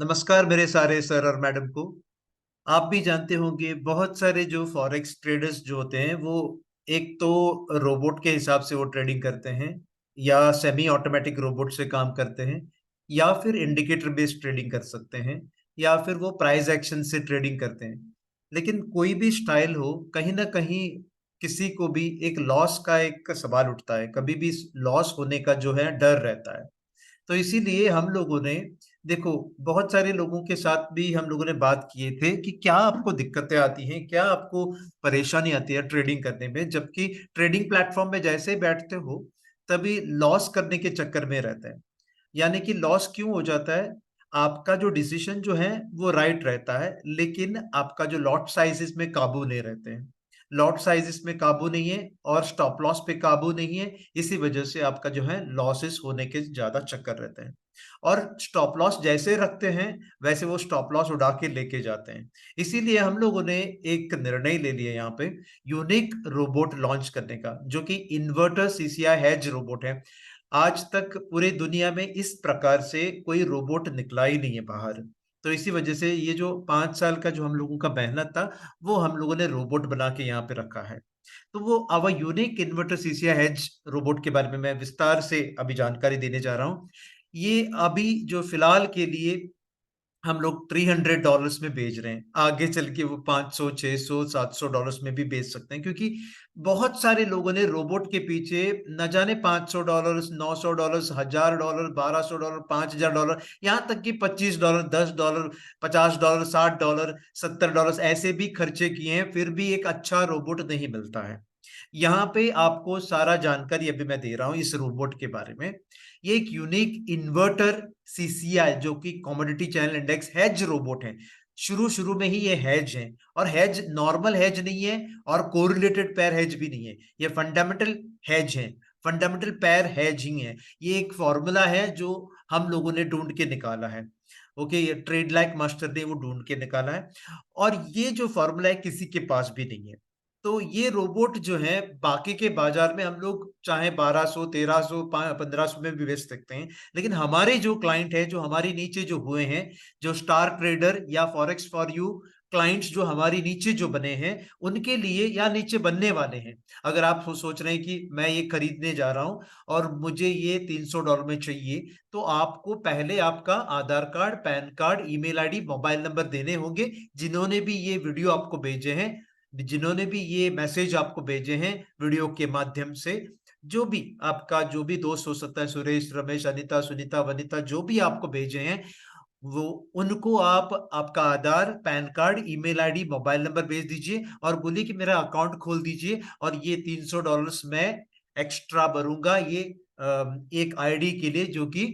नमस्कार मेरे सारे सर और मैडम को। आप भी जानते होंगे बहुत सारे जो फॉरेक्स ट्रेडर्स जो होते हैं वो एक तो रोबोट के हिसाब से वो ट्रेडिंग करते हैं, या सेमी ऑटोमेटिक रोबोट से काम करते हैं, या फिर इंडिकेटर बेस्ड ट्रेडिंग कर सकते हैं, या फिर वो प्राइस एक्शन से ट्रेडिंग करते हैं। लेकिन कोई भी स्टाइल हो, कहीं ना कहीं किसी को भी एक लॉस का एक सवाल उठता है, कभी भी लॉस होने का जो है डर रहता है। तो इसीलिए हम लोगों ने, देखो, बहुत सारे लोगों के साथ भी हम लोगों ने बात किए थे कि क्या आपको दिक्कतें आती हैं, क्या आपको परेशानी आती है ट्रेडिंग करने में, जबकि ट्रेडिंग प्लेटफॉर्म में जैसे ही बैठते हो तभी लॉस करने के चक्कर में रहते हैं। यानी कि लॉस क्यों हो जाता है? आपका जो डिसीजन जो है वो राइट रहता है, लेकिन आपका जो लॉट साइजेस में काबू नहीं रहते हैं, लॉट साइजेस में काबू नहीं है और स्टॉप लॉस पे काबू नहीं है। इसी वजह से आपका जो है लॉसेस होने के ज्यादा चक्कर रहते हैं। और स्टॉप लॉस जैसे रखते हैं वैसे वो स्टॉप लॉस उड़ा के लेके जाते हैं। इसीलिए हम लोगों ने एक निर्णय ले लिया यहाँ पे, यूनिक रोबोट लॉन्च करने का, जो कि इन्वर्टर सीसीआई हेज रोबोट है। आज तक पूरी दुनिया में इस प्रकार से कोई रोबोट निकला ही नहीं है बाहर। तो इसी वजह से ये जो 5 साल का जो हम लोगों का मेहनत था, वो हम लोगों ने रोबोट बना के यहाँ पे रखा है। तो वो our unique inverter CCI hedge robot के बारे में मैं विस्तार से अभी जानकारी देने जा रहा हूँ। ये अभी जो फिलहाल के लिए हम लोग $300 में बेच रहे हैं, आगे चल के वो 500 600 $700 में भी बेच सकते हैं, क्योंकि बहुत सारे लोगों ने रोबोट के पीछे न जाने $500 $900 $1000 $1200 $5000, यहाँ तक कि $25 $10 $50 $60 $70 ऐसे भी खर्चे किए हैं, फिर भी एक अच्छा रोबोट नहीं मिलता है। यहाँ पे आपको सारा जानकारी अभी मैं दे रहा हूँ इस रोबोट के बारे में। ये एक यूनिक इन्वर्टर सीसीआई, जो कि commodity channel index hedge robot है। शुरू शुरू में ही ये हेज है, और हेज नॉर्मल हेज नहीं है और कोरिलेटेड पेयर हेज भी नहीं है, ये फंडामेंटल हेज है। फंडामेंटल पेयर हेजिंग है। ये एक फॉर्मूला है जो हम लोगों ने ढूंढ के निकाला है। ओके, ये ट्रेड लाइक मास्टर ने वो ढूंढ के निकाला है, और ये जो फॉर्मूला है किसी के पास भी नहीं है। तो ये रोबोट जो है बाकी के बाजार में हम लोग चाहे 1200 1300 1500 में भी बेच सकते हैं, लेकिन हमारे जो क्लाइंट है, जो हमारे नीचे जो हुए हैं, जो स्टार ट्रेडर या फॉरेक्स फॉर यू क्लाइंट्स जो हमारे नीचे जो बने हैं, उनके लिए या नीचे बनने वाले हैं, अगर आप सोच रहे हैं कि मैं ये खरीदने जा रहा हूं और मुझे ये $300 में चाहिए, तो आपको पहले आपका Aadhaar card, PAN card, email ID, mobile number देने होंगे। जिन्होंने भी ये वीडियो आपको भेजे हैं, जिन्होंने भी ये मैसेज आपको भेजे हैं वीडियो के माध्यम से, जो भी आपका जो भी दोस्त हो सकता है, सुरेश, रमेश, अनिता, सुनीता, वनिता, जो भी आपको भेजे हैं, वो उनको आप आपका Aadhaar, PAN card, email ID, mobile number भेज दीजिए और बोलिए कि मेरा अकाउंट खोल दीजिए और ये $300 मैं एक्स्ट्रा भरूंगा, ये एक आईडी के लिए, जो कि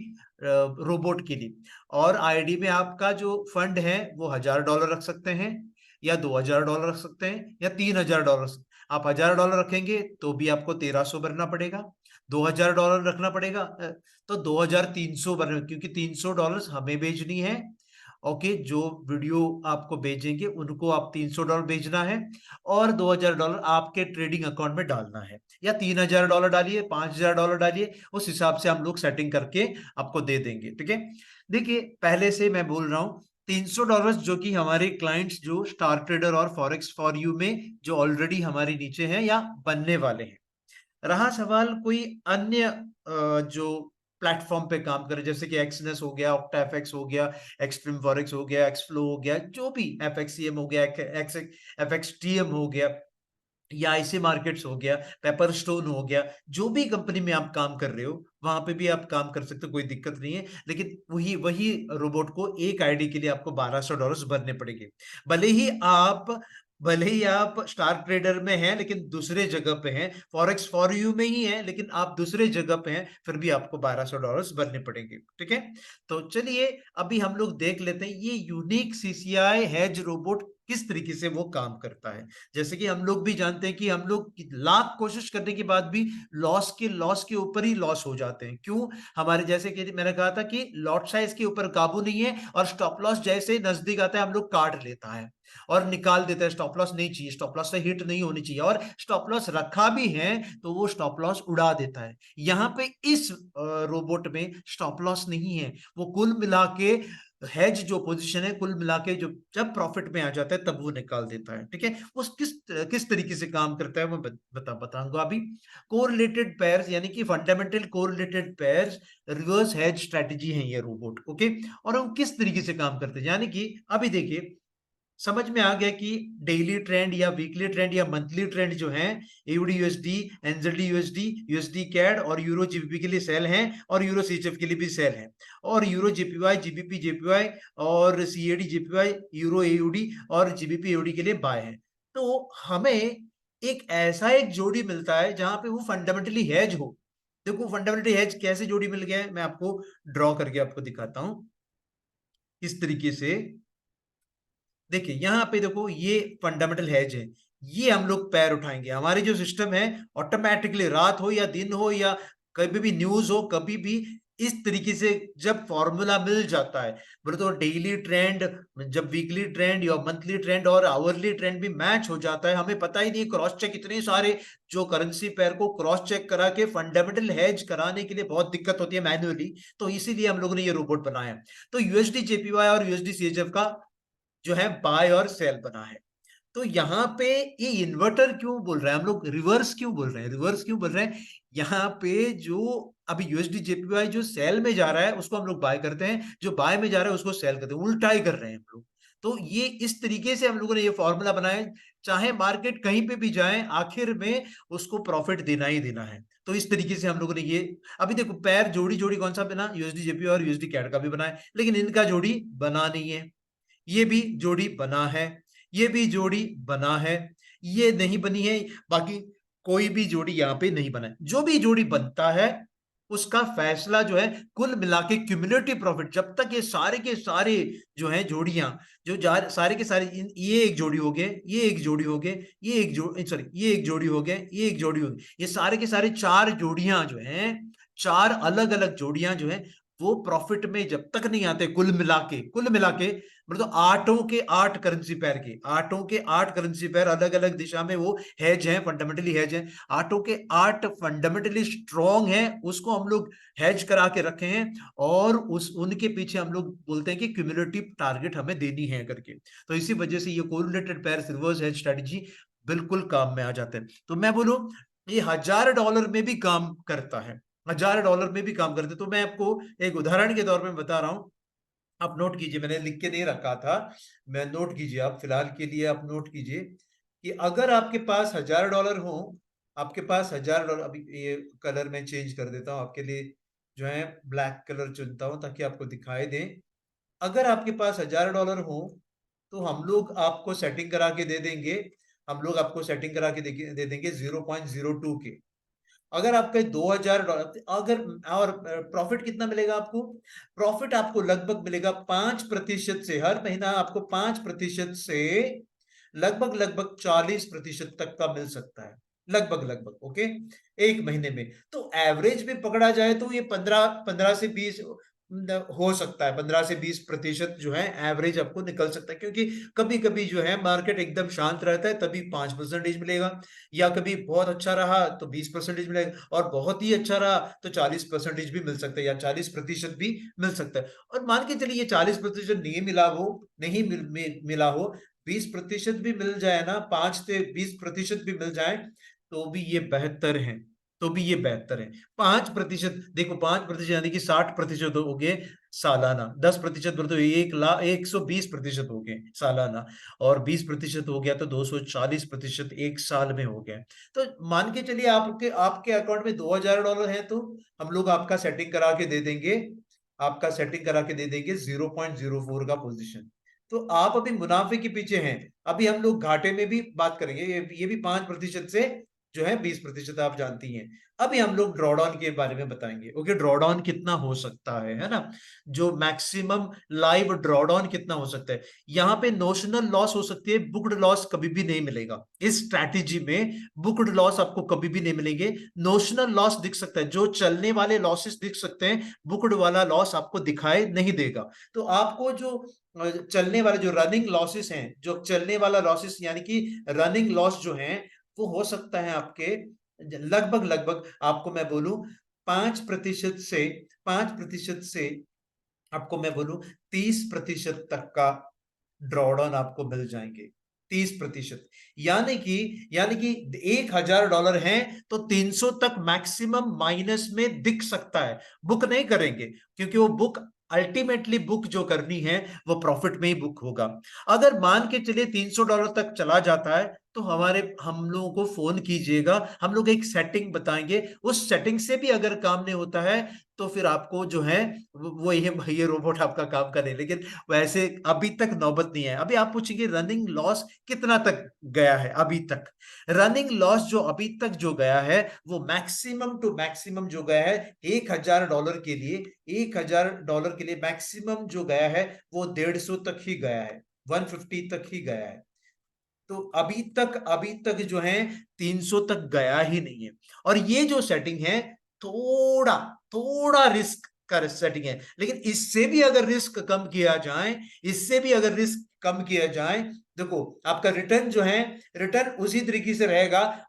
रोबोट के लिए। और आईडी में आपका जो फंड है वो $1000 रख सकते हैं, या $2000 रख सकते हैं, या $3000। आप $1000 रखेंगे तो भी आपको 1300 भरना पड़ेगा, $2000 रखना पड़ेगा तो 2300 भरना, क्योंकि $300 हमें भेजनी है। ओके, जो वीडियो आपको भेजेंगे उनको आप $300 भेजना है, और $2000 आपके ट्रेडिंग अकाउंट में डालना है, या $3000 डालिए, $5000 डालिए, उस हिसाब से हम लोग सेटिंग करके आपको दे देंगे। ठीक है, देखिए, पहले से मैं बोल रहा हूँ, $300 जो कि हमारे क्लाइंट्स जो स्टार ट्रेडर और फॉरेक्स फॉर यू में जो ऑलरेडी हमारे नीचे हैं या बनने वाले हैं। रहा सवाल कोई अन्य जो प्लेटफॉर्म पे काम करे, जैसे कि एक्सनेस हो गया, ऑक्टा एफएक्स हो गया, एक्सट्रीम फॉरेक्स हो गया, एक्सफ्लो हो गया, जो भी एफएक्सीएम हो गया, एक्स एफएक्सटीएम हो गया, या ऐसे मार्केट्स हो गया, पेपर स्टोन हो गया, जो भी कंपनी में आप काम कर रहे हो वहां पे भी आप काम कर सकते हो, कोई दिक्कत नहीं है। लेकिन वही वही रोबोट को एक आईडी के लिए आपको $1200 भरने पड़ेंगे। भले ही आप भले ही आप स्टार ट्रेडर में हैं लेकिन दूसरे जगह पे हैं, फॉरेक्स फॉर यू में ही है लेकिन आप दूसरे जगह पे हैं, फिर भी आपको $1200 भरने पड़ेंगे। ठीक है, तो चलिए अभी हम लोग देख लेते हैं ये यूनिक सीसीआई हेज रोबोट किस तरीके से वो काम करता है। जैसे कि हम लोग भी जानते हैं कि हम लोग लाख कोशिश करने के बाद भी लॉस के ऊपर ही लॉस हो जाते हैं। क्यों? हमारे, जैसे कि मैंने कहा था कि लॉट साइज के ऊपर काबू नहीं है, और स्टॉप लॉस जैसे ही नजदीक आता है हम लोग काट लेता है और निकाल देता है। स्टॉप लॉस नहीं चाहिए, स्टॉप लॉस से हिट नहीं होनी चाहिए, और स्टॉप लॉस रखा भी है तो वो स्टॉप लॉस उड़ा देता है। यहाँ पे इस रोबोट में स्टॉप लॉस नहीं है, वो कुल मिला के हेज जो पोजीशन है कुल मिला के जो जब प्रॉफिट में आ जाता है तब वो निकाल देता है। ठीक है, वो किस किस तरीके से काम करता है वो बताऊंगा अभी। कोरिलेटेड पेयर्स यानी कि fundamental correlated pairs reverse hedge strategy है ये रोबोट। ओके, और वो किस तरीके से काम करते हैं, यानी कि अभी देखिए समझ में आ गया कि डेली ट्रेंड या वीकली ट्रेंड या मंथली ट्रेंड जो है AUD USD, NZD USD, USD CAD और यूरो जीबीपी के लिए सेल हैं, और यूरो सीएचएफ के लिए भी सेल है, और यूरो जेपीवाई, जीबीपी जेपीवाई और सीएडी जेपीवाई, यूरो एयूडी और जीबीपी एयूडी के लिए बाय है। तो हमें एक ऐसा एक जोड़ी मिलता है जहां पे वो फंडामेंटली हेज हो। देखो फंडामेंटली हेज कैसे जोड़ी मिल गया है, मैं आपको ड्रॉ करके आपको दिखाता हूं इस तरीके से। देखिए यहाँ पे देखो ये फंडामेंटल हेज है, ये हम लोग पैर उठाएंगे, हमारी जो सिस्टम है ऑटोमेटिकली रात हो या दिन हो या कभी भी न्यूज हो कभी भी इस तरीके से जब फॉर्मूला मिल जाता है, बोले तो डेली ट्रेंड, जब वीकली ट्रेंड या मंथली ट्रेंड और आवरली ट्रेंड भी मैच हो जाता है, हमें पता ही नहीं क्रॉस चेक, इतने सारे जो करेंसी पेयर को क्रॉस चेक करा के फंडामेंटल हेज कराने के लिए बहुत दिक्कत होती है मैन्युअली, तो इसीलिए हम लोगों ने ये रोबोट बनाया। तो यूएसडी जेपीवाई और यूएसडी सीएचएफ का जो है बाय और सेल बना है। तो यहाँ पे ये इन्वर्टर क्यों बोल रहे हैं हम लोग, रिवर्स क्यों बोल रहे हैं, रिवर्स क्यों बोल रहे हैं, यहाँ पे जो अभी यूएसडी जेपीवाई जो सेल में जा रहा है उसको हम लोग बाय करते हैं, जो बाय में जा रहा है उसको सेल करते हैं, उल्टा ही कर रहे हैं हम लोग। तो ये इस तरीके से हम लोगों ने ये फॉर्मूला बनाया, चाहे मार्केट कहीं पे भी जाए आखिर में उसको प्रॉफिट देना ही देना है। तो इस तरीके से हम लोगों ने ये, अभी देखो पैर जोड़ी जोड़ी कौन सा बना, यूएसडी जेपीवाई और यूएसडी कैड का भी बना है, लेकिन इनका जोड़ी बना नहीं है। ये भी जोड़ी बना है, ये भी जोड़ी बना है, ये नहीं बनी है, बाकी कोई भी जोड़ी यहां पे नहीं बना है। जो भी जोड़ी बनता है उसका फैसला जो है कुल मिला के क्यूमुलेटिव प्रॉफिट, जब तक ये सारे के सारे जो है जोड़ियां जो सारे के सारे ये एक जोड़ी हो गए, ये एक जोड़ी हो गए, ये एक जोड़ी, सॉरी ये एक जोड़ी हो गए, ये एक जोड़ी हो गई, ये सारे के सारे चार जोड़ियां जो हैं, चार अलग अलग जोड़ियां जो है वो प्रॉफिट में जब तक नहीं आते कुल मिला के मतलब आठों के आठ करेंसी पेयर के, आठों के आठ करेंसी पेयर अलग अलग दिशा में वो हेज हैं, फंडामेंटली हेज हैं, आठों के आठ फंडामेंटली स्ट्रॉन्ग हैं, उसको हम लोग हेज करा के रखे हैं, और उस उनके पीछे हम लोग बोलते हैं कि क्यूमुलेटिव टारगेट हमें देनी है करके। तो इसी वजह से ये correlated pair reverse hedge strategy बिल्कुल काम में आ जाते हैं। तो मैं बोलूं ये $1000 में भी काम करता है, $1000 में भी काम करते। तो मैं आपको एक उदाहरण के तौर पे बता रहा हूं, आप नोट कीजिए, मैंने लिख के नहीं रखा था, मैं नोट कीजिए, आप फिलहाल के लिए आप नोट कीजिए कि अगर आपके पास $1000 हो, आपके पास $1000, अभी ये कलर मैं चेंज कर देता हूं आपके लिए, जो है ब्लैक कलर चुनता हूं ताकि आपको दिखाई दे। अगर आपके पास $1000 हो तो हम लोग आपको सेटिंग करा के दे देंगे, हम लोग आपको सेटिंग करा के दे देंगे 0.02 के। अगर आपके $2000, अगर और प्रॉफिट कितना मिलेगा आपको, प्रॉफिट आपको लगभग मिलेगा 5% से, हर महीना आपको 5% से लगभग लगभग 40% तक का मिल सकता है, लगभग लगभग। ओके, एक महीने में। तो एवरेज भी पकड़ा जाए तो ये 15 से 20 हो सकता है, 15 से 20% जो है एवरेज आपको निकल सकता है, क्योंकि कभी कभी जो है मार्केट एकदम शांत रहता है तभी 5% मिलेगा, या कभी बहुत अच्छा रहा तो 20% मिलेगा, और बहुत ही अच्छा रहा तो 40% भी मिल सकता है, या 40% भी मिल सकता है। और मान के चलिए 40% नहीं मिला हो, नहीं मिला हो, 20% भी मिल जाए ना, 5 से 20% भी मिल जाए तो भी ये बेहतर है, तो भी ये बेहतर है। 5%, देखो 5% यानी कि 60% हो गए सालाना, 10% बोले तो 1 लाख 120% हो गए सालाना, और 20% हो गया तो 240% एक साल में हो गया। तो मान के चलिए आपके आपके अकाउंट में $2000 है, तो हम लोग आपका सेटिंग करा के दे देंगे, आपका सेटिंग करा के दे देंगे 0.04 का पोजीशन। तो आप अभी मुनाफे के पीछे हैं, अभी हम लोग घाटे में भी बात करेंगे, ये भी 5% से जो है 20% आप जानती हैं। अभी हम लोग ड्रॉडाउन के बारे में बताएंगे। ओके, ड्रॉडाउन कितना हो सकता है ना, जो मैक्सिमम लाइव ड्रॉडाउन कितना हो सकता है। यहाँ पे नोशनल लॉस हो सकती है, बुक्ड लॉस कभी भी नहीं मिलेगा इस स्ट्रैटेजी में, बुक्ड लॉस आपको कभी भी नहीं मिलेंगे। नोशनल लॉस दिख सकता है, जो चलने वाले लॉसेस दिख सकते हैं, बुक्ड वाला लॉस आपको दिखाई नहीं देगा। तो आपको जो चलने वाले जो रनिंग लॉसेस हैं, जो चलने वाला लॉसेस यानी कि रनिंग लॉस जो है वो हो सकता है आपके लगभग लगभग, आपको मैं बोलूं 5% से 5% से आपको मैं बोलूं 30% तक का ड्रॉडाउन आपको मिल जाएंगे। 30%, यानी कि $1,000 है तो 300 तक मैक्सिमम माइनस में दिख सकता है। बुक नहीं करेंगे क्योंकि वो बुक अल्टीमेटली बुक जो करनी है वो प्रॉफिट में ही बुक होगा। अगर मान के चलिए $300 तक चला जाता है तो हम लोगों को फोन कीजिएगा, हम लोग एक सेटिंग बताएंगे। उस सेटिंग से भी अगर काम नहीं होता है तो फिर आपको जो है वो ये रोबोट आपका काम करे। लेकिन वैसे अभी तक नौबत नहीं है। अभी आप पूछेंगे रनिंग लॉस कितना तक गया है अभी तक। रनिंग लॉस जो अभी तक जो गया है वो मैक्सिमम टू मैक्सिमम जो गया है $1,000 के लिए, $1,000 के लिए मैक्सिमम जो गया है वो 150 तक ही गया है, 150 तक ही गया है। तो अभी तक जो है 300 तक गया ही नहीं है। और ये जो सेटिंग है थोड़ा थोड़ा रिस्क का सेटिंग है, लेकिन इससे भी अगर रिस्क कम किया जाए, इससे भी अगर रिस्क कम किया जाए, देखो आपका रिटर्न जो है, रिटर्न उसी तरीके से रहेगा,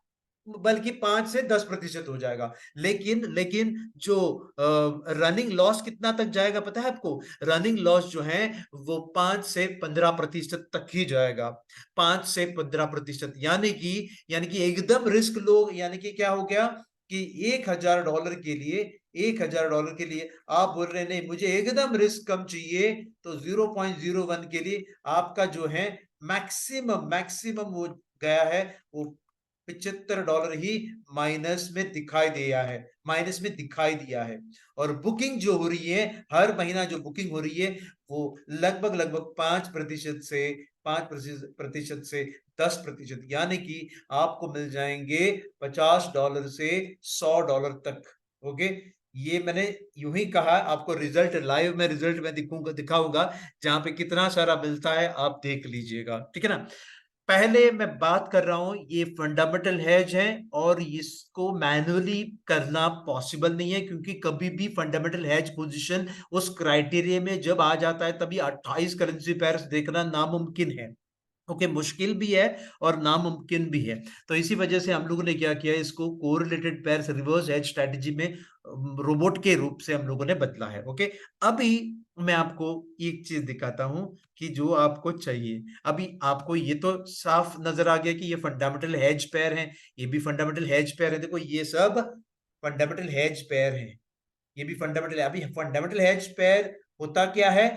बल्कि 5 से 10% हो जाएगा। लेकिन लेकिन जो रनिंग लॉस कितना तक जाएगा पता है आपको? रनिंग लॉस जो है वो 5 से 15% तक ही जाएगा। 5 से 15%, यानी कि एकदम रिस्क लो। यानी कि क्या हो गया कि $1,000 के लिए आप बोल रहे नहीं मुझे एकदम रिस्क कम चाहिए, तो 0.01 के लिए आपका जो है मैक्सिमम मैक्सिमम वो गया है, वो $75 ही माइनस में दिखाई दिया है। और बुकिंग जो हो रही है, हर महीना जो बुकिंग हो रही है वो लगभग लगभग 5% से 10%, यानी कि आपको मिल जाएंगे $50 से $100 तक। ओके, ये मैंने यूं ही कहा, आपको रिजल्ट लाइव में रिजल्ट में दिखाऊंगा जहां पे कितना सारा मिलता है, आप देख लीजिएगा, ठीक है ना। पहले मैं बात कर रहा हूं ये फंडामेंटल हेज है और इसको मैन्युअली करना पॉसिबल नहीं है, क्योंकि कभी भी फंडामेंटल हेज पोजीशन उस क्राइटेरिया में जब आ जाता है तभी 28 करेंसी पेयर्स देखना नामुमकिन है। ओके, मुश्किल भी है और नामुमकिन भी है। तो इसी वजह से हम लोगों ने क्या किया, इसको correlated pairs reverse edge strategy में रोबोट के रूप से हम लोगों ने बदला है। ओके, अभी मैं आपको एक चीज दिखाता हूं कि जो आपको चाहिए। अभी आपको ये तो साफ नजर आ गया कि ये फंडामेंटल हेज पेयर है, ये भी फंडामेंटल हेज पेयर है। देखो ये सब फंडामेंटल हेज पेयर है, ये भी फंडामेंटल है। अभी फंडामेंटल हेज पेयर होता क्या है,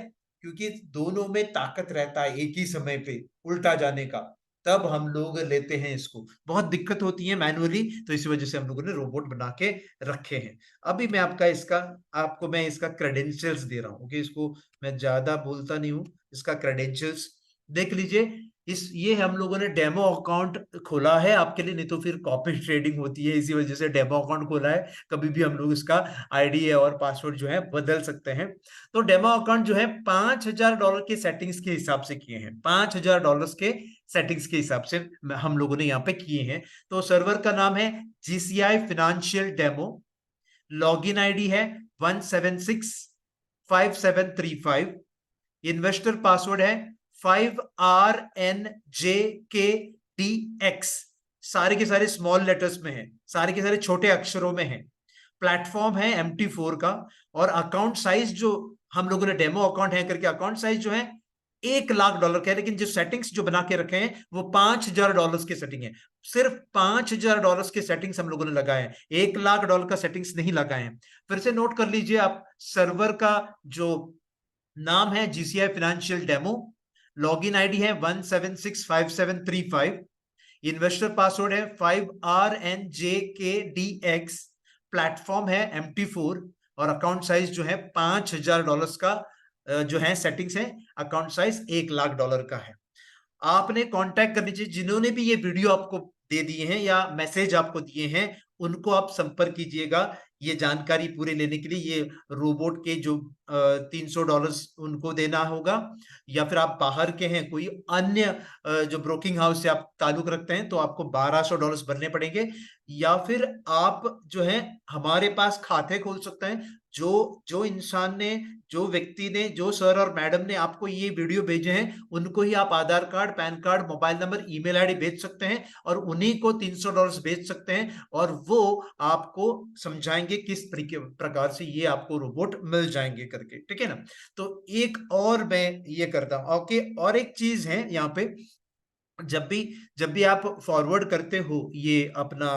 क्योंकि दोनों में ताकत रहता है एक ही समय पे उल्टा जाने का, तब हम लोग लेते हैं इसको। बहुत दिक्कत होती है मैनुअली, तो इसी वजह से हम लोगों ने रोबोट बना के रखे हैं। अभी मैं आपको मैं इसका क्रेडेंशियल्स दे रहा हूँ। ओके, इसको मैं ज्यादा बोलता नहीं हूँ, इसका क्रेडेंशियल्स देख लीजिए। ये हम लोगों ने डेमो अकाउंट खोला है आपके लिए, नहीं तो फिर कॉपी ट्रेडिंग होती है, इसी वजह से डेमो अकाउंट खोला है। कभी भी हम लोग इसका आईडी और पासवर्ड जो है बदल सकते हैं। तो डेमो अकाउंट जो है $5,000 के सेटिंग्स के हिसाब से किए हैं, $5,000 के सेटिंग्स के हिसाब से हम लोगों ने यहाँ पे किए हैं। तो सर्वर का नाम है GCI financial demo, login ID है 1765735, इन्वेस्टर पासवर्ड है 5RNJKDX, सारे के सारे स्मॉल लेटर्स में है, सारे के सारे छोटे अक्षरों में है। प्लेटफॉर्म है MT4 का। और अकाउंट साइज जो हम लोगों ने डेमो अकाउंट है करके अकाउंट साइज जो है $1,00,000 का है, लेकिन जो सेटिंग्स जो बना के रखे हैं वो $5,000 की सेटिंग है। सिर्फ $5,000 के सेटिंग्स हम लोगों ने लगाए हैं, $1,00,000 का सेटिंग्स नहीं लगाए हैं। फिर से नोट कर लीजिए आप, सर्वर का जो नाम है GCI financial demo, login ID है 1765735, इन्वेस्टर पासवर्ड है 5RNJKDX, प्लेटफॉर्म है MT4 और अकाउंट साइज जो है $5,000 का जो है सेटिंग्स है। अकाउंट साइज $1,00,000 का है। आपने कांटेक्ट करनी चाहिए जिन्होंने भी ये वीडियो आपको दे दिए हैं या मैसेज आपको दिए हैं, उनको आप संपर्क कीजिएगा ये जानकारी पूरे लेने के लिए। ये रोबोट के जो $300 उनको देना होगा, या फिर आप बाहर के हैं कोई अन्य जो ब्रोकिंग हाउस से आप ताल्लुक रखते हैं तो आपको $1,200 भरने पड़ेंगे, या फिर आप जो है हमारे पास खाते खोल सकते हैं। जो जो इंसान ने, जो व्यक्ति ने, जो सर और मैडम ने आपको ये वीडियो भेजे हैं उनको ही आप Aadhaar card, PAN card, mobile number, email ID भेज सकते हैं और उन्हीं को $300 भेज सकते हैं। और वो आपको समझाएंगे किस प्रकार से ये आपको रोबोट मिल जाएंगे करके, ठीक है ना। तो एक और मैं ये करता हूं, ओके। और एक चीज है यहाँ पे, जब भी आप फॉरवर्ड करते हो ये अपना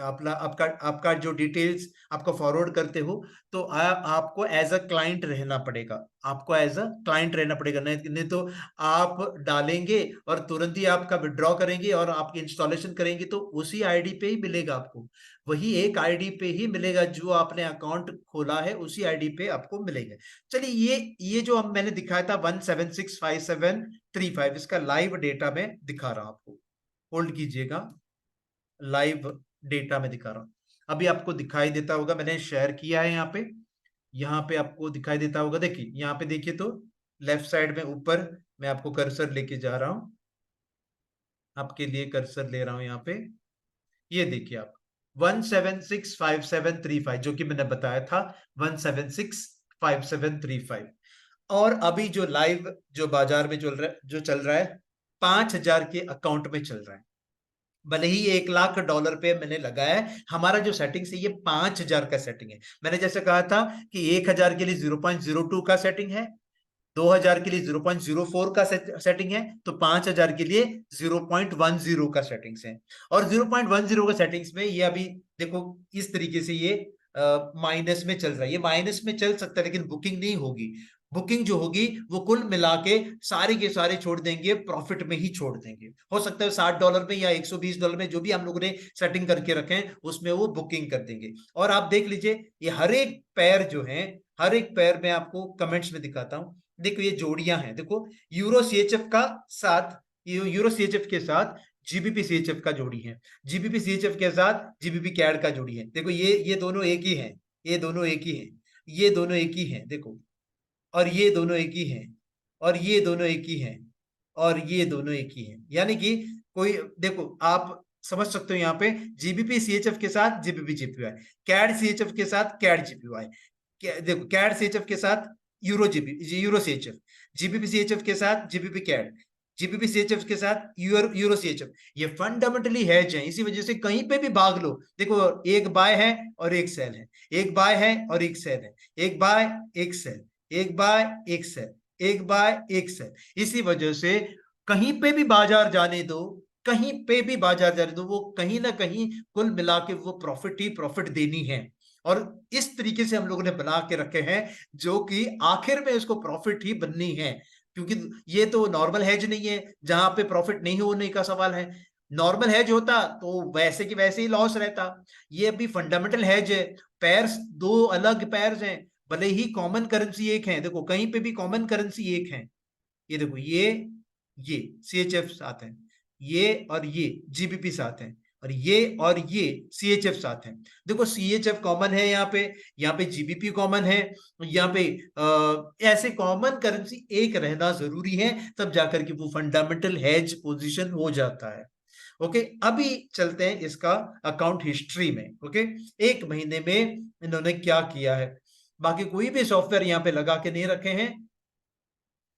अपना आपका आपका जो डिटेल्स आपको फॉरवर्ड करते हो, तो आपको एज अ क्लाइंट रहना पड़ेगा। आपको एज अ क्लाइंट रहना पड़ेगा, नहीं तो आप डालेंगे और तुरंत ही आपका विड्रॉ करेंगे और आपकी इंस्टॉलेशन करेंगे तो उसी आईडी पे ही मिलेगा आपको। वही एक आईडी पे ही मिलेगा, जो आपने अकाउंट खोला है उसी आईडी पे आपको मिलेगा। चलिए, ये जो अब मैंने दिखाया था 1765735, इसका लाइव डेटा में दिखा रहा हूं आपको। होल्ड कीजिएगा, लाइव डेटा में दिखा रहा हूं। अभी आपको दिखाई देता होगा, मैंने शेयर किया है यहाँ पे आपको दिखाई देता होगा। देखिए यहाँ पे देखिए तो लेफ्ट साइड में ऊपर मैं आपको कर्सर लेके जा रहा हूं, आपके लिए कर्सर ले रहा हूं यहाँ पे। ये देखिए आप 1765735, जो कि मैंने बताया था 1765735। और अभी जो लाइव जो बाजार में चल रहा है 5,000 के अकाउंट में चल रहा है। भले ही $1,00,000 पे मैंने लगाया है, हमारा जो सेटिंग है ये 5,000 का सेटिंग है। मैंने जैसे कहा था कि 1,000 के लिए 0.02 का सेटिंग है, 2,000 के लिए 0.04 का सेटिंग है, तो 5,000 के लिए 0.10 का सेटिंग्स है। और 0.10 का सेटिंग्स में ये अभी देखो इस तरीके से ये माइनस में चल रहा है। ये माइनस में चल सकता है लेकिन बुकिंग नहीं होगी। बुकिंग जो होगी वो कुल मिला के सारे छोड़ देंगे, प्रॉफिट में ही छोड़ देंगे। हो सकता है $60 में या $120 में, जो भी हम लोगों ने सेटिंग करके रखे हैं उसमें वो बुकिंग कर देंगे। और आप देख लीजिए ये हर एक पैर जो है, हर एक पैर में आपको कमेंट्स में दिखाता हूं। देखो ये जोड़ियां हैं, देखो यूरो सीएचएफ का साथ, यूरो सीएचएफ के साथ जीबीपी सीएचएफ का जोड़ी है, जीबीपी सीएचएफ के साथ जीबीपी कैड का जोड़ी है। देखो ये दोनों एक ही हैं, ये दोनों एक ही हैं, ये दोनों एक ही हैं, देखो। और ये दोनों एक ही हैं, और ये दोनों एक ही हैं, और ये दोनों एक ही हैं। यानी कि कोई, देखो आप समझ सकते हो यहाँ पे जीबीपी सीएचएफ के साथ जीबीपी जीपीवाई, कैड सीएचएफ के साथ कैड जीपीवाई, देखो कैड सीएचएफ के साथ यूरो सीएचएफ, जीबीपी सीएचएफ के साथ जीबीपी कैड, जीबीपी सीएचएफ के साथ यूरो सीएचएफ। ये फंडामेंटली हैज है, इसी वजह से कहीं पे भी भाग लो, देखो एक बाय है और एक सेल है, एक बाय है और एक सेल है, एक बाय एक सेल, एक बाय एक सेल, एक बाय एक सेल। इसी वजह से कहीं पे भी बाजार जाने दो, कहीं पे भी बाजार जाने दो, वो कहीं ना कहीं कुल मिला के वो प्रॉफिट ही प्रॉफिट देनी है। और इस तरीके से हम लोगों ने बना के रखे हैं जो कि आखिर में इसको प्रॉफिट ही बननी है। क्योंकि ये तो नॉर्मल हेज नहीं है जहां पे प्रॉफिट नहीं होने का सवाल है। नॉर्मल हेज होता तो वैसे की वैसे ही लॉस रहता। ये अभी फंडामेंटल हेज है, पैर्स दो अलग पैर्स हैं, भले ही कॉमन करेंसी एक है, देखो कहीं पे भी कॉमन करेंसी एक है। ये देखो ये सीएचएफ साथ है, ये और ये जीबीपी साथ है, और ये सीएचएफ साथ है। देखो सीएचएफ कॉमन है यहाँ पे जीबीपी कॉमन है, यहाँ पे ऐसे कॉमन करेंसी एक रहना जरूरी है, तब जाकर के वो फंडामेंटल हेज पोजीशन हो जाता है। ओके, अभी चलते हैं इसका अकाउंट हिस्ट्री में। ओके, एक महीने में इन्होंने क्या किया है। बाकी कोई भी सॉफ्टवेयर यहाँ पे लगा के नहीं रखे हैं,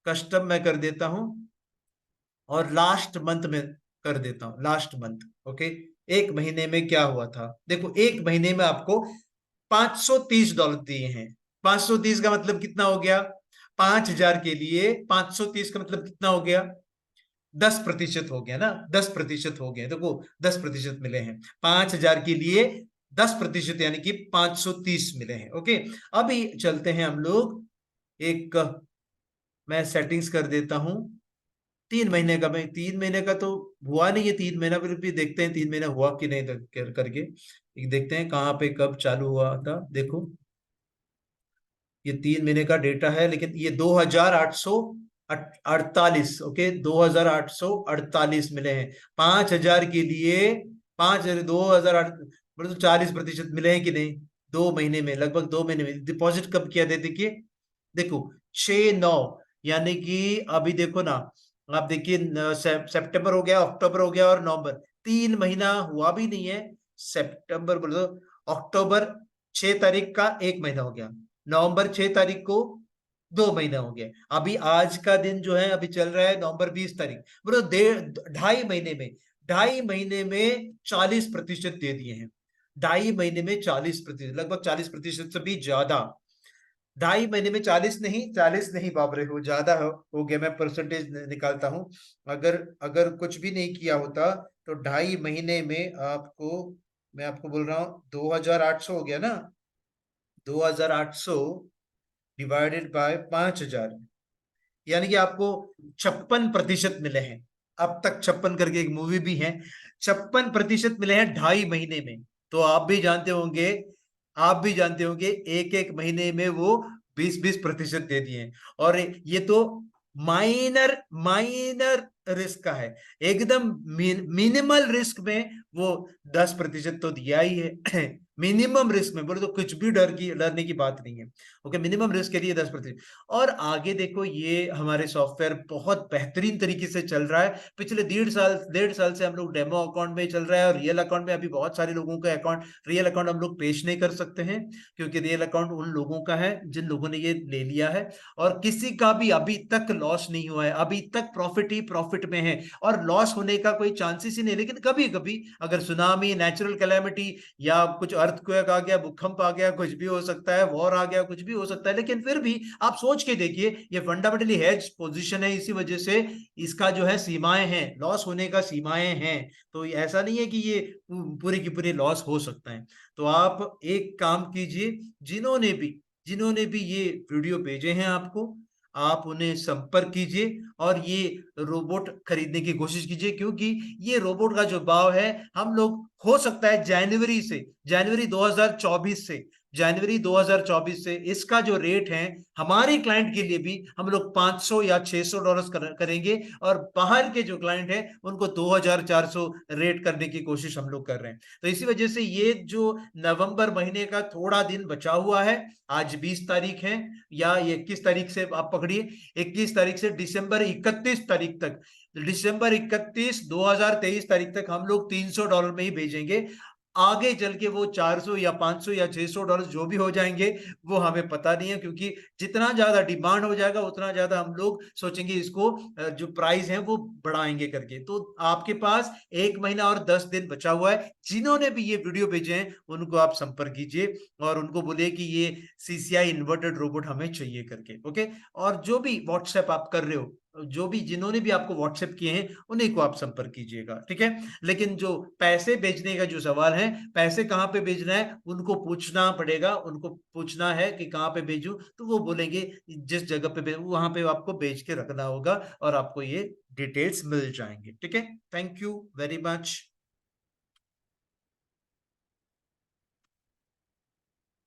कस्टम मैं कर देता हूं और लास्ट मंथ में कर देता हूं, लास्ट मंथ। ओके, एक महीने में क्या हुआ था, देखो एक महीने में आपको $530 दिए हैं। 530 का मतलब कितना हो गया, 5,000 के लिए 530 का मतलब कितना हो गया, 10% हो गया ना, 10% हो गया। देखो 10% मिले हैं 5,000 के लिए, 10% यानी कि 530 मिले हैं। ओके, अभी चलते हैं हम लोग, एक मैं सेटिंग्स कर देता हूं 3 महीने का। मैं 3 महीने का तो हुआ नहीं है, 3 महीना फिर भी देखते हैं 3 महीना हुआ कि नहीं करके देखते हैं कहाँ पे कब चालू हुआ था। देखो ये 3 महीने का डेटा है, लेकिन ये 2,848, ओके 2,848 मिले हैं 5,000 के लिए। 5,000 2,008 मतलब 40% मिले हैं कि नहीं, 2 महीने में, लगभग 2 महीने में। डिपॉजिट कब किया था देखिए, देखो 6/9, यानी कि अभी देखो ना, आप देखिए सितंबर हो गया, अक्टूबर हो गया और नवंबर, 3 महीना हुआ भी नहीं है। सितंबर बोलो, अक्टूबर 6 तारीख का 1 महीना हो गया, नवंबर 6 तारीख को 2 महीना हो गया, अभी आज का दिन जो है अभी चल रहा है नवंबर 20 तारीख, मतलब 2.5 महीने में 2.5 महीने में 40% दे दिए हैं। 2.5 महीने में 40%, लगभग 40% से भी ज्यादा। 2.5 महीने में 40 नहीं, 40 नहीं, बाप रे, वो ज्यादा हो गया। मैं परसेंटेज निकालता हूँ। अगर अगर कुछ भी नहीं किया होता तो 2.5 महीने में आपको, मैं आपको बोल रहा हूँ, 2,800 हो गया ना। 2,800 डिवाइडेड बाय 5,000, यानी कि आपको 56% मिले हैं। अब तक 56 करके एक मूवी भी है, 56% मिले हैं 2.5 महीने में। तो आप भी जानते होंगे, आप भी जानते होंगे, एक एक महीने में वो 20-20% दे दिए हैं। और ये तो माइनर माइनर रिस्क का है, एकदम मिनिमल रिस्क में वो 10% तो दिया ही है। मिनिमम रिस्क में बोले तो कुछ भी डरने की बात नहीं है। ओके, मिनिमम रिस्क के लिए 10%। और आगे देखो, ये हमारे सॉफ्टवेयर बहुत बेहतरीन तरीके से चल रहा है। पिछले 1.5 साल से हम लोग डेमो अकाउंट में चल रहा है, और रियल अकाउंट में अभी बहुत सारे लोगों का अकाउंट, रियल अकाउंट हम लोग पेश नहीं कर सकते हैं, क्योंकि रियल अकाउंट उन लोगों का है जिन लोगों ने ये ले लिया है। और किसी का भी अभी तक लॉस नहीं हुआ है, अभी तक प्रॉफिट ही प्रॉफिट में है, और लॉस होने का कोई चांसेस ही नहीं। लेकिन कभी कभी अगर सुनामी, नेचुरल कैलामिटी, या कुछ अर्थक्वेक आ गया, भूकंप आ गया, कुछ भी हो सकता है, वॉर आ गया, कुछ भी हो सकता है, लेकिन फिर भी आप सोच के देखिए, ये फंडामेंटली हेज पोजीशन है, इसी वजह से इसका जो है सीमाएं हैं, लॉस होने का सीमाएं हैं। तो ऐसा नहीं है कि ये पूरी की पूरी लॉस हो सकता है। तो आप एक काम कीजिए, जिन्होंने भी ये वीडियो भेजे हैं आपको, आप उन्हें संपर्क कीजिए और ये रोबोट खरीदने की कोशिश कीजिए, क्योंकि ये रोबोट का जो भाव है, हम लोग हो सकता है जनवरी 2024 से, जनवरी 2024 से इसका जो रेट है हमारे क्लाइंट के लिए भी हम लोग $500 या $600 करेंगे, और बाहर के जो क्लाइंट है उनको 2,400 रेट करने की कोशिश हम लोग कर रहे हैं। तो इसी वजह से ये जो नवंबर महीने का थोड़ा दिन बचा हुआ है, आज 20 तारीख है, या 21 तारीख से आप पकड़िए, 21 तारीख से दिसंबर 31 तारीख तक, दिसंबर 31 2023 तारीख तक हम लोग $300 में ही भेजेंगे। आगे चल के वो 400 या 500 या $600 जो भी हो जाएंगे, वो हमें पता नहीं है, क्योंकि जितना ज्यादा डिमांड हो जाएगा उतना ज्यादा हम लोग सोचेंगे इसको जो प्राइस है वो बढ़ाएंगे करके। तो आपके पास 1 महीना और 10 दिन बचा हुआ है। जिन्होंने भी ये वीडियो भेजे हैं उनको आप संपर्क कीजिए और उनको बोलिए कि ये सीसीआई इन्वर्टेड रोबोट हमें चाहिए करके। ओके, और जो भी व्हाट्सएप आप कर रहे हो, जिन्होंने भी आपको व्हाट्सएप किए हैं, उन्हीं को आप संपर्क कीजिएगा, ठीक है। लेकिन जो पैसे भेजने का जो सवाल है, पैसे कहाँ पे भेजना है, उनको पूछना पड़ेगा, उनको पूछना है कि कहाँ पे भेजूं, तो वो बोलेंगे जिस जगह पे वहां पे आपको भेज के रखना होगा, और आपको ये डिटेल्स मिल जाएंगे, ठीक है। Thank you very much.